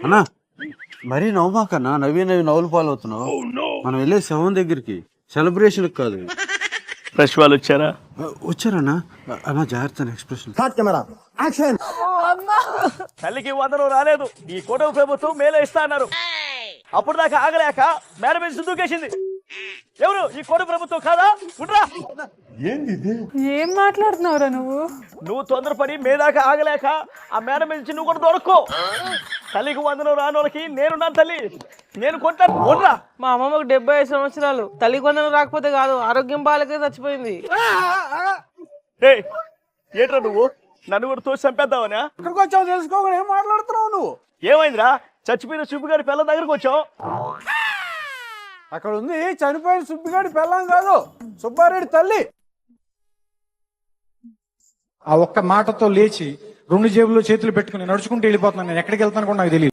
అన్నా మరీ నవ్వుమాకన్నా, నవ్వి నవ్వులు పాలవుతున్నావు. మనం వెళ్ళే శవం దగ్గరికి సెలబ్రేషన్ కాదు. ఫ్రెష్ వాళ్ళు వచ్చారా? వచ్చారన్నా. అన్నా జాగ్రత్త ఎక్స్ప్రెషన్. తల్లికి వందనం రాలేదు. ఈ కూటమి ప్రభుత్వం మేలే ఇస్తా అన్నారు. అప్పుడు దాకా ఆగలేక మేడ మీద దూకేసింది. ఎవరు ఈ కూటమి ప్రభుత్వం కాదా? ఉండ్రా. ఏం మాట్లాడుతున్నావురా నువ్వు తొందరపడి మేదాకా ఆగలేక ఆ మేడ మీద నువ్వు కూడా దొరక్కో. తల్లికి వందనం రాని వాళ్ళకి నేనున్నాను తల్లి, నేను కొంటాను. ఉండ్రా. మా అమ్మమ్మకు 75 సంవత్సరాలు. తల్లికి వందనం రాకపోతే కాదు, ఆరోగ్యం బాగాలేక చచ్చిపోయింది. ఏంట్రా నువ్వు నన్ను కూడా తోసి చంపేద్దావనా? ఇక్కడికి వచ్చావు తెలుసుకోకుండా ఏం మాట్లాడుతున్నావు నువ్వు? ఏమైందిరా? చచ్చిపోయిన సుబ్బిగారి పిల్లల దగ్గరకు వచ్చావు. అక్కడ ఉంది చనిపోయిన సుబ్బిగాడి పెళ్ళాం కాదు, సుబ్బారెడ్డి తల్లి. ఆ ఒక్క మాటతో లేచి 2 జేబుల్లో చేతులు పెట్టుకుని నడుచుకుంటూ వెళ్ళిపోతున్నాను. నేను ఎక్కడికి వెళ్తాను కూడా నాకు తెలియదు.